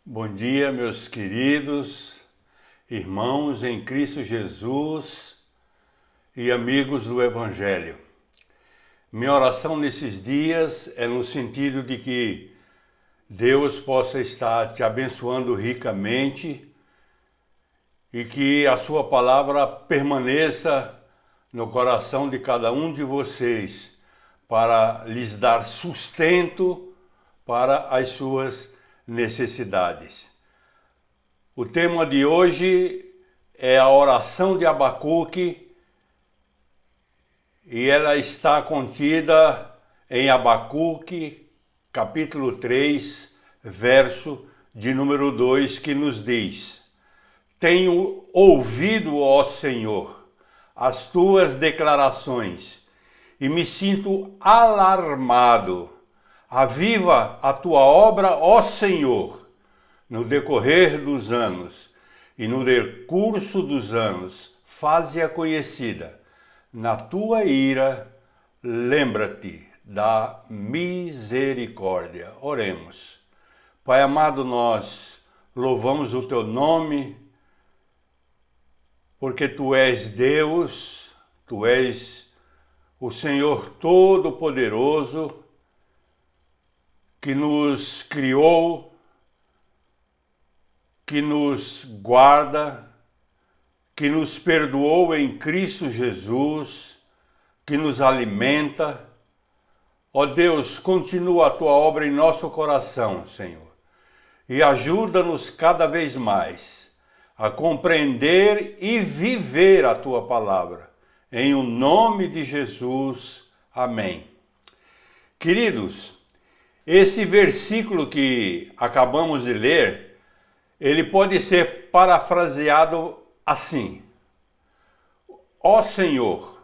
Bom dia, meus queridos irmãos em Cristo Jesus e amigos do Evangelho. Minha oração nesses dias é no sentido de que Deus possa estar te abençoando ricamente e que a sua palavra permaneça no coração de cada um de vocês para lhes dar sustento para as suas necessidades. O tema de hoje é a oração de Abacuque e ela está contida em Abacuque, capítulo 3, verso de número 2, que nos diz: Tenho ouvido, ó Senhor, as tuas declarações e me sinto alarmado. Aviva a tua obra, ó Senhor, no decorrer dos anos, e no decurso dos anos, faze-a conhecida. Na tua ira, lembra-te da misericórdia. Oremos. Pai amado, nós louvamos o teu nome, porque tu és Deus, tu és o Senhor Todo-Poderoso, que nos criou, que nos guarda, que nos perdoou em Cristo Jesus, que nos alimenta. Ó Deus, continua a tua obra em nosso coração, Senhor, e ajuda-nos cada vez mais a compreender e viver a tua palavra. Em o nome de Jesus, amém. Queridos, esse versículo que acabamos de ler, ele pode ser parafraseado assim: Ó Senhor,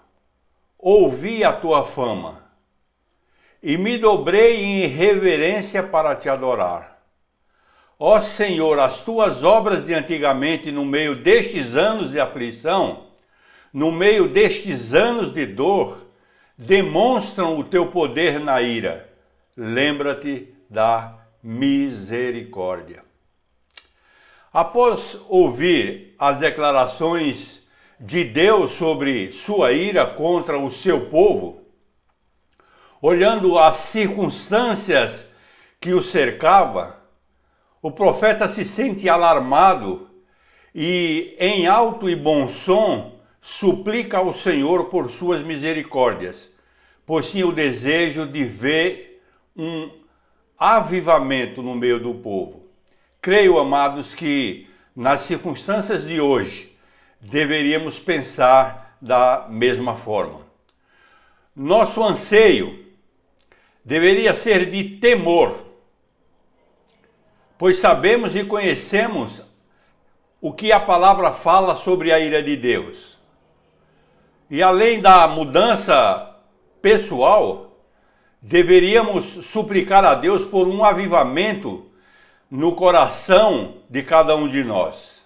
ouvi a tua fama e me dobrei em reverência para te adorar. Ó Senhor, as tuas obras de antigamente no meio destes anos de aflição, no meio destes anos de dor, demonstram o teu poder na ira. Lembra-te da misericórdia. Após ouvir as declarações de Deus sobre sua ira contra o seu povo, olhando as circunstâncias que o cercava, o profeta se sente alarmado e, em alto e bom som, suplica ao Senhor por suas misericórdias, pois tinha o desejo de ver um avivamento no meio do povo. Creio, amados, que nas circunstâncias de hoje deveríamos pensar da mesma forma. Nosso anseio deveria ser de temor, pois sabemos e conhecemos o que a palavra fala sobre a ira de Deus. E além da mudança pessoal, deveríamos suplicar a Deus por um avivamento no coração de cada um de nós.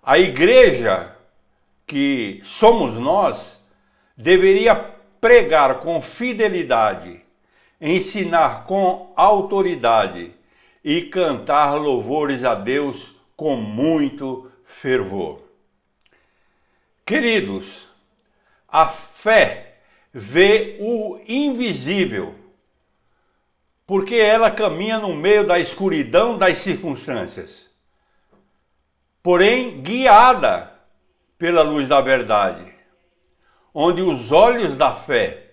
A igreja, que somos nós, deveria pregar com fidelidade, ensinar com autoridade e cantar louvores a Deus com muito fervor. Queridos, a fé vê o invisível, porque ela caminha no meio da escuridão das circunstâncias, porém guiada pela luz da verdade, onde os olhos da fé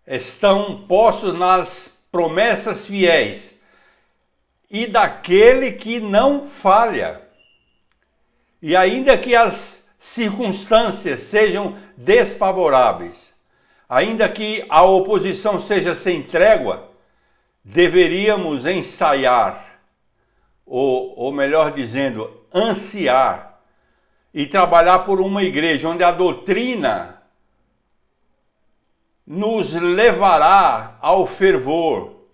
estão postos nas promessas fiéis e daquele que não falha. E ainda que as circunstâncias sejam desfavoráveis, ainda que a oposição seja sem trégua, deveríamos ensaiar, ou melhor dizendo, ansiar e trabalhar por uma igreja onde a doutrina nos levará ao fervor,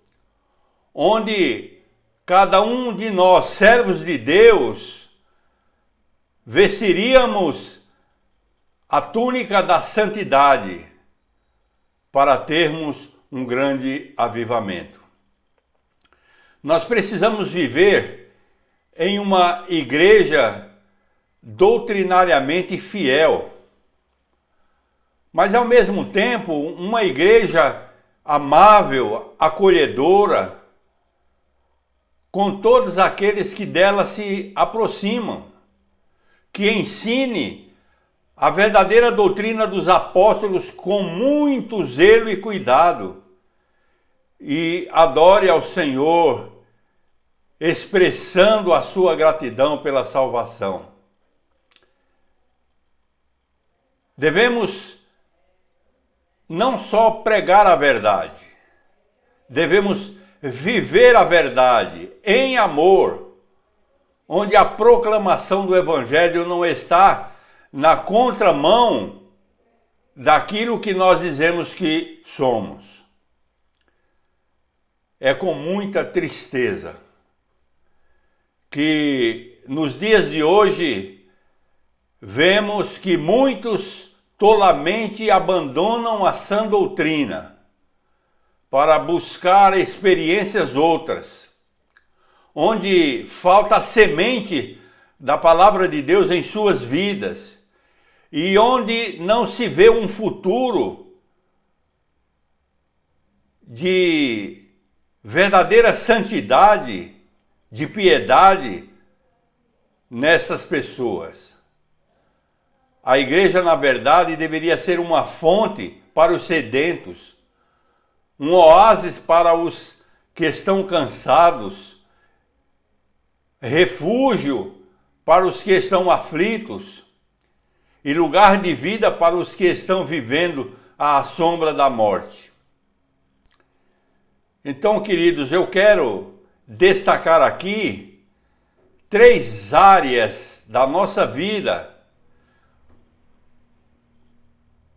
onde cada um de nós, servos de Deus, vestiríamos a túnica da santidade para termos um grande avivamento. Nós precisamos viver em uma igreja doutrinariamente fiel, mas ao mesmo tempo uma igreja amável, acolhedora, com todos aqueles que dela se aproximam, que ensine a verdadeira doutrina dos apóstolos com muito zelo e cuidado, e adore ao Senhor, expressando a sua gratidão pela salvação. Devemos não só pregar a verdade, devemos viver a verdade em amor, onde a proclamação do Evangelho não está na contramão daquilo que nós dizemos que somos. É com muita tristeza que nos dias de hoje vemos que muitos tolamente abandonam a sã doutrina para buscar experiências outras, onde falta a semente da palavra de Deus em suas vidas e onde não se vê um futuro de verdadeira santidade, de piedade nessas pessoas. A igreja, na verdade, deveria ser uma fonte para os sedentos, um oásis para os que estão cansados, refúgio para os que estão aflitos e lugar de vida para os que estão vivendo à sombra da morte. Então, queridos, eu quero destacar aqui 3 áreas da nossa vida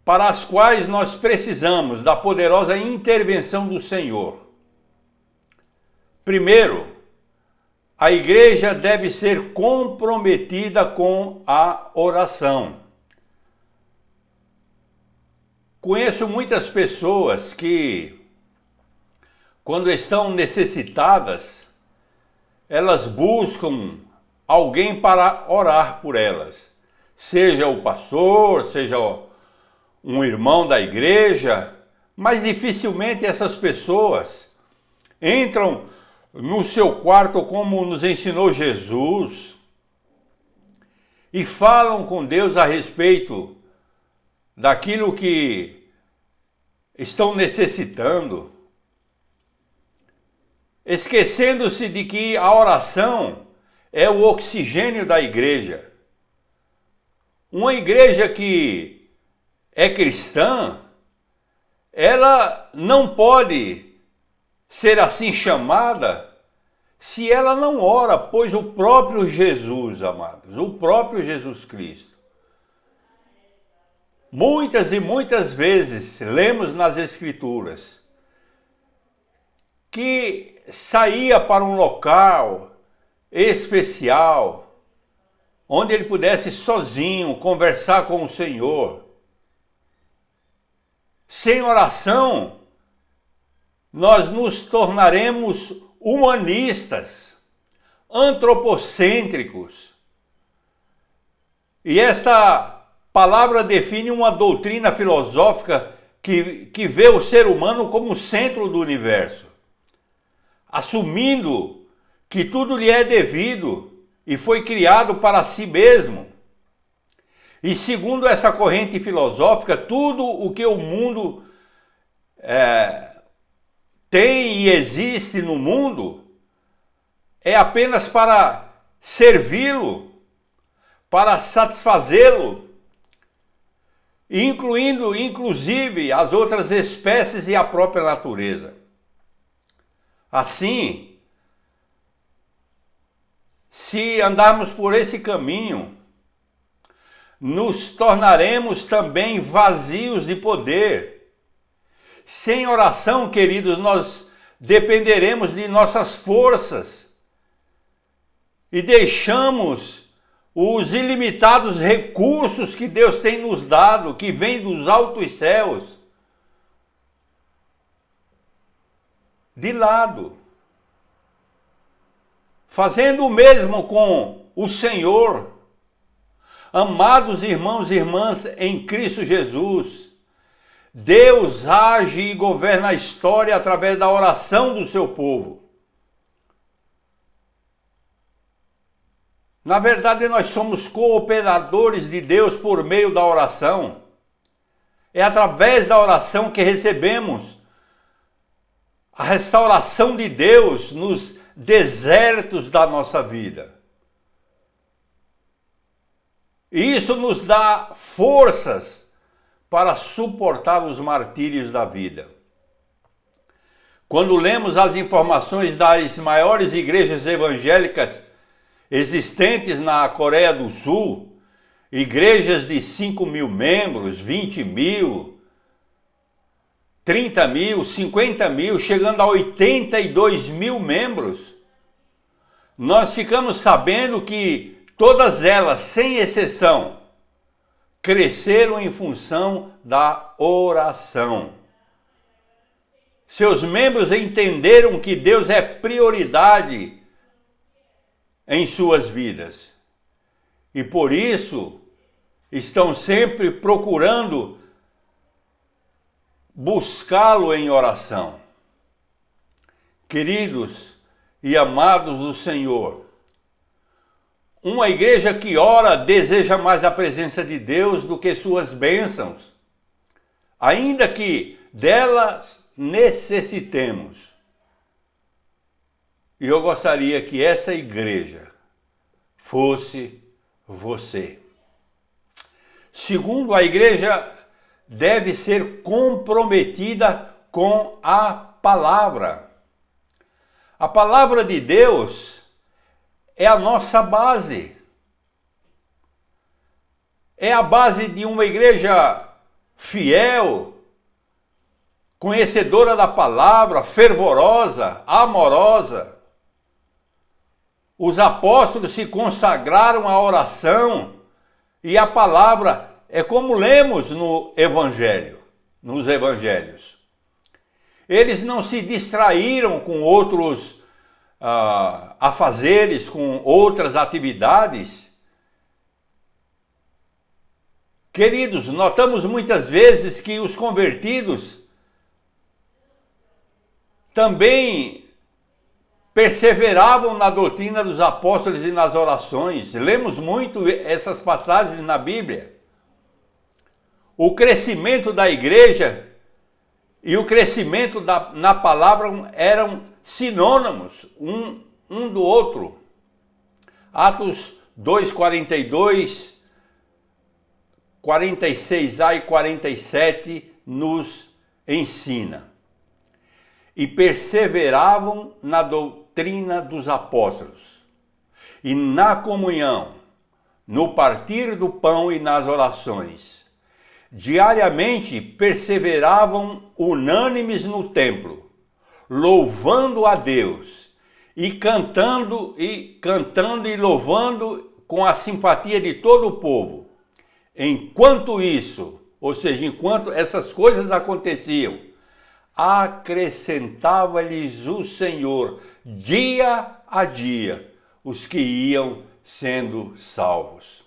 para as quais nós precisamos da poderosa intervenção do Senhor. Primeiro, a igreja deve ser comprometida com a oração. Conheço muitas pessoas que, quando estão necessitadas, elas buscam alguém para orar por elas. Seja o pastor, seja um irmão da igreja, mas dificilmente essas pessoas entram no seu quarto como nos ensinou Jesus e falam com Deus a respeito daquilo que estão necessitando, esquecendo-se de que a oração é o oxigênio da igreja. Uma igreja que é cristã, ela não pode ser assim chamada se ela não ora, pois o próprio Jesus, amados, o próprio Jesus Cristo, muitas e muitas vezes lemos nas Escrituras que saía para um local especial, onde ele pudesse sozinho conversar com o Senhor. Sem oração, nós nos tornaremos humanistas, antropocêntricos. E esta palavra define uma doutrina filosófica que vê o ser humano como o centro do universo, assumindo que tudo lhe é devido e foi criado para si mesmo. E segundo essa corrente filosófica, tudo o que o mundo tem e existe no mundo é apenas para servi-lo, para satisfazê-lo, incluindo inclusive as outras espécies e a própria natureza. Assim, se andarmos por esse caminho, nos tornaremos também vazios de poder. Sem oração, queridos, nós dependeremos de nossas forças e deixamos os ilimitados recursos que Deus tem nos dado, que vêm dos altos céus, de lado. fazendo o mesmo com o Senhor. Amados irmãos e irmãs em Cristo Jesus, Deus age e governa a história através da oração do seu povo. Na verdade, nós somos cooperadores de Deus por meio da oração. É através da oração que recebemos a restauração de Deus nos desertos da nossa vida. E isso nos dá forças para suportar os martírios da vida. Quando lemos as informações das maiores igrejas evangélicas existentes na Coreia do Sul, igrejas de 5.000 membros, 20.000, 30.000, 50.000, chegando a 82.000 membros, nós ficamos sabendo que todas elas, sem exceção, cresceram em função da oração. Seus membros entenderam que Deus é prioridade em suas vidas. E por isso estão sempre procurando buscá-lo em oração. Queridos e amados do Senhor, uma igreja que ora deseja mais a presença de Deus do que suas bênçãos, ainda que delas necessitemos. E eu gostaria que essa igreja fosse você. Segundo, a igreja deve ser comprometida com a palavra. A palavra de Deus é a nossa base. É a base de uma igreja fiel, conhecedora da palavra, fervorosa, amorosa. Os apóstolos se consagraram à oração e a palavra é como lemos no Evangelho, nos Evangelhos. Eles não se distraíram com outros afazeres, com outras atividades. Queridos, notamos muitas vezes que os convertidos também perseveravam na doutrina dos apóstolos e nas orações. Lemos muito essas passagens na Bíblia. O crescimento da igreja e o crescimento na palavra eram sinônimos um do outro. Atos 2:42, 46a e 47 nos ensina. E perseveravam na doutrina dos apóstolos, e na comunhão, no partir do pão e nas orações. Diariamente perseveravam unânimes no templo, louvando a Deus, e cantando e louvando com a simpatia de todo o povo. Enquanto isso, ou seja, enquanto essas coisas aconteciam, acrescentava-lhes o Senhor, dia a dia, os que iam sendo salvos.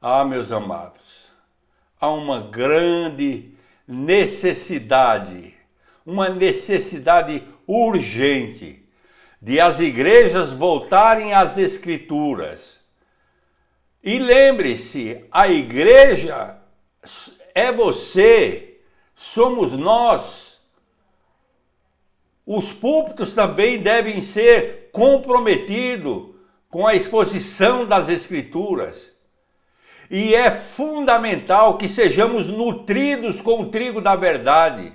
Ah, meus amados, há uma grande necessidade, uma necessidade urgente de as igrejas voltarem às Escrituras. E lembre-se, a igreja é você, somos nós. Os púlpitos também devem ser comprometidos com a exposição das Escrituras. E é fundamental que sejamos nutridos com o trigo da verdade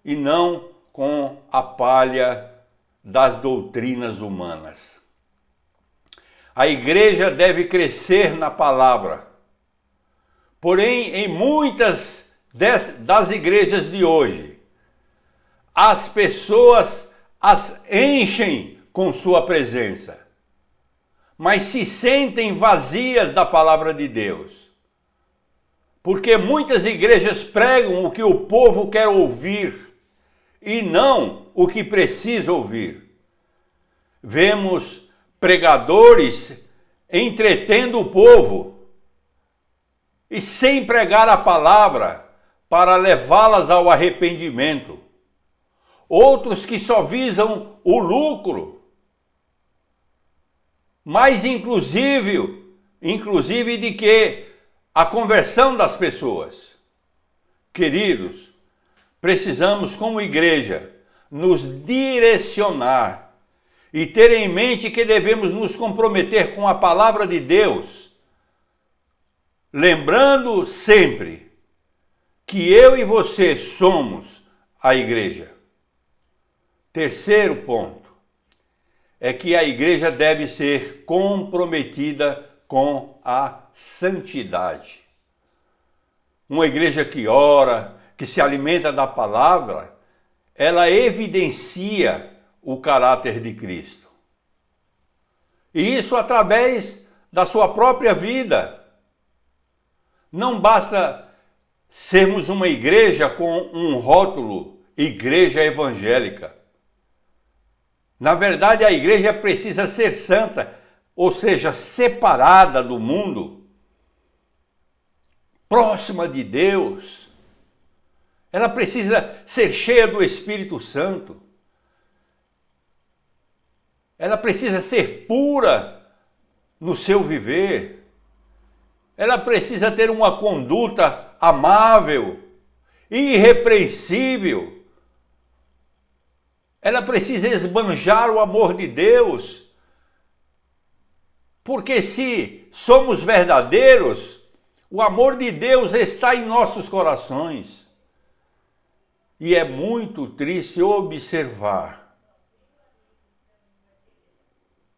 e não com a palha das doutrinas humanas. A igreja deve crescer na palavra. Porém, em muitas das igrejas de hoje, as pessoas as enchem com sua presença, mas se sentem vazias da palavra de Deus. Porque muitas igrejas pregam o que o povo quer ouvir e não o que precisa ouvir. vemos pregadores entretendo o povo e sem pregar a palavra para levá-las ao arrependimento. Outros que só visam o lucro, mais inclusive de que a conversão das pessoas. Queridos, precisamos como igreja nos direcionar e ter em mente que devemos nos comprometer com a palavra de Deus, lembrando sempre que eu e você somos a igreja. Terceiro ponto é que a igreja deve ser comprometida com a santidade. Uma igreja que ora, que se alimenta da palavra, ela evidencia o caráter de Cristo. E isso através da sua própria vida. Não basta sermos uma igreja com um rótulo, igreja evangélica. Na verdade, a igreja precisa ser santa, ou seja, separada do mundo, próxima de Deus. Ela precisa ser cheia do Espírito Santo. Ela precisa ser pura no seu viver. Ela precisa ter uma conduta amável, irrepreensível. Ela precisa esbanjar o amor de Deus. Porque se somos verdadeiros, o amor de Deus está em nossos corações. E é muito triste observar,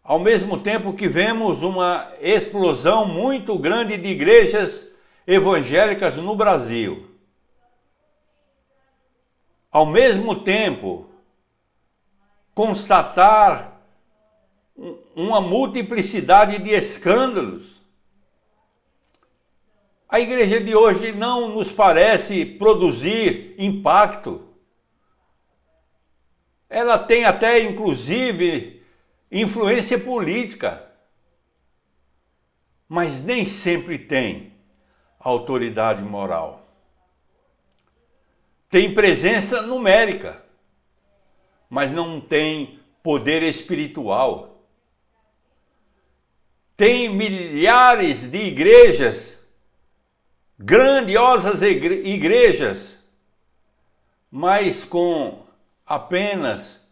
ao mesmo tempo que vemos uma explosão muito grande de igrejas evangélicas no Brasil, ao mesmo tempo constatar uma multiplicidade de escândalos. A igreja de hoje não nos parece produzir impacto. Ela tem até, inclusive, influência política, mas nem sempre tem autoridade moral. Tem presença numérica, mas não tem poder espiritual. Tem milhares de igrejas, grandiosas igrejas, mas com apenas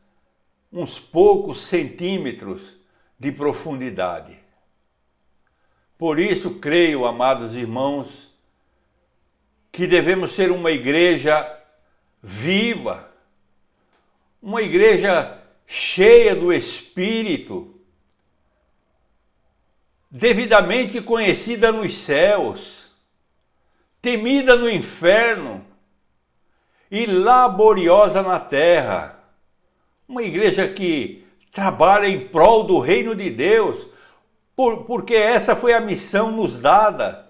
uns poucos centímetros de profundidade. Por isso, creio, amados irmãos, que devemos ser uma igreja viva, uma igreja cheia do Espírito, devidamente conhecida nos céus, temida no inferno e laboriosa na terra. Uma igreja que trabalha em prol do reino de Deus, porque essa foi a missão nos dada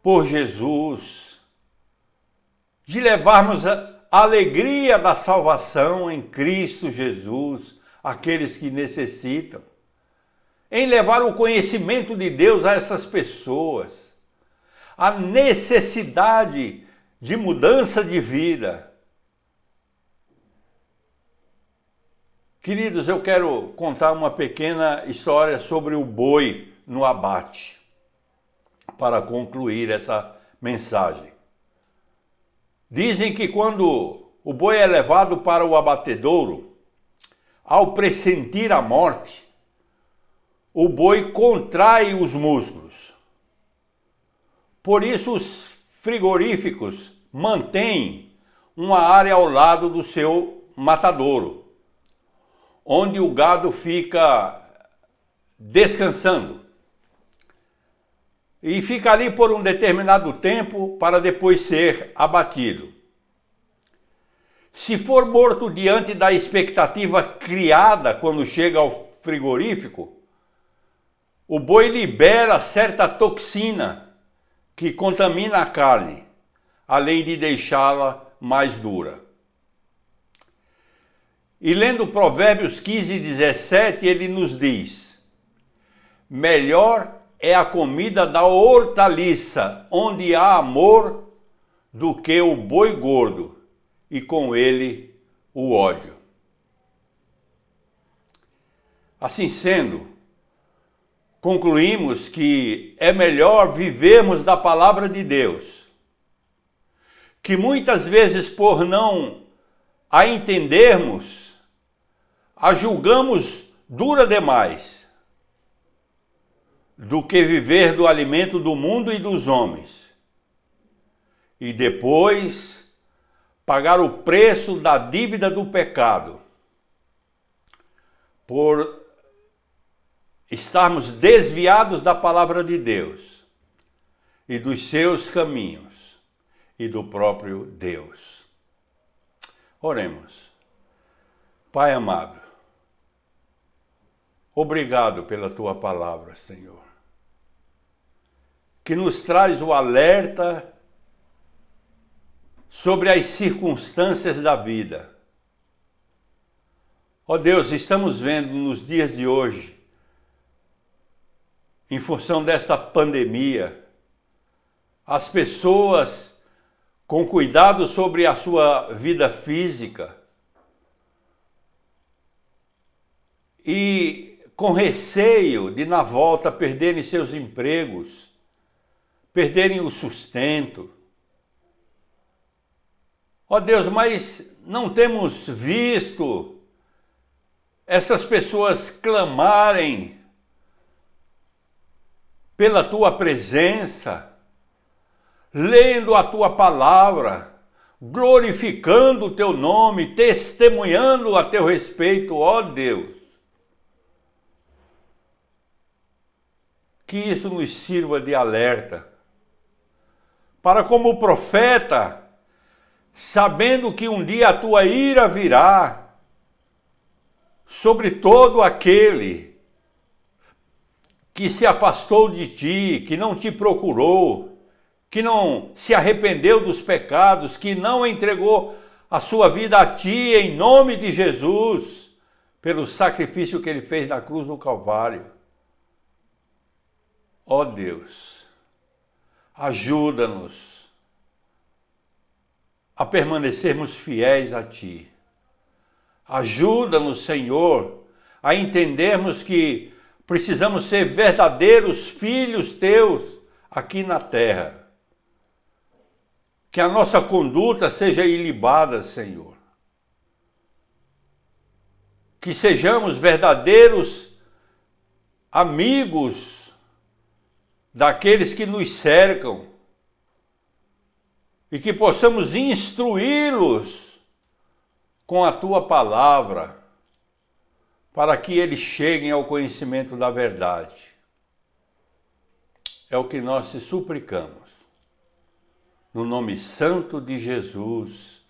por Jesus, de levarmos a alegria da salvação em Cristo Jesus, àqueles que necessitam, em levar o conhecimento de Deus a essas pessoas, a necessidade de mudança de vida. Queridos, eu quero contar uma pequena história sobre o boi no abate, para concluir essa mensagem. Dizem que quando o boi é levado para o abatedouro, ao pressentir a morte, o boi contrai os músculos. Por isso, os frigoríficos mantêm uma área ao lado do seu matadouro, onde o gado fica descansando. E fica ali por um determinado tempo para depois ser abatido. Se for morto diante da expectativa criada quando chega ao frigorífico, o boi libera certa toxina que contamina a carne, além de deixá-la mais dura. E lendo Provérbios 15:17, ele nos diz: melhor é a comida da hortaliça, onde há amor, do que o boi gordo, e com ele o ódio. Assim sendo, concluímos que é melhor vivermos da palavra de Deus, que muitas vezes por não a entendermos, a julgamos dura demais, do que viver do alimento do mundo e dos homens, e depois pagar o preço da dívida do pecado, por estarmos desviados da palavra de Deus e dos seus caminhos e do próprio Deus. Oremos. Pai amado, obrigado pela tua palavra, Senhor, que nos traz o alerta sobre as circunstâncias da vida. Ó Deus, estamos vendo nos dias de hoje, em função desta pandemia, as pessoas com cuidado sobre a sua vida física e com receio de na volta perderem seus empregos, perderem o sustento. Ó Deus, mas não temos visto essas pessoas clamarem pela tua presença, lendo a tua palavra, glorificando o teu nome, testemunhando a teu respeito, ó Deus. Que isso nos sirva de alerta, para como profeta, sabendo que um dia a tua ira virá sobre todo aquele que se afastou de ti, que não te procurou, que não se arrependeu dos pecados, que não entregou a sua vida a ti em nome de Jesus, pelo sacrifício que ele fez na cruz do Calvário. Ó Deus, ajuda-nos a permanecermos fiéis a ti. Ajuda-nos, Senhor, a entendermos que precisamos ser verdadeiros filhos teus aqui na terra. Que a nossa conduta seja ilibada, Senhor. Que sejamos verdadeiros amigos daqueles que nos cercam e que possamos instruí-los com a tua palavra, para que eles cheguem ao conhecimento da verdade. É o que nós te suplicamos. No nome santo de Jesus.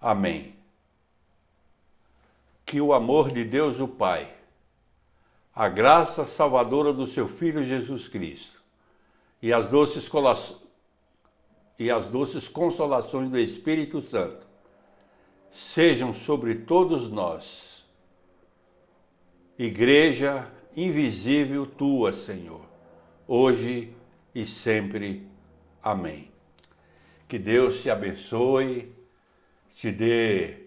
Amém. Que o amor de Deus o Pai, a graça salvadora do seu Filho Jesus Cristo e as doces consolações do Espírito Santo sejam sobre todos nós. Igreja invisível tua, Senhor, hoje e sempre. Amém. Que Deus te abençoe, te dê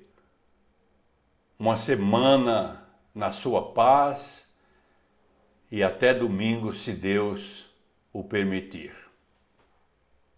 uma semana na sua paz e até domingo, se Deus o permitir.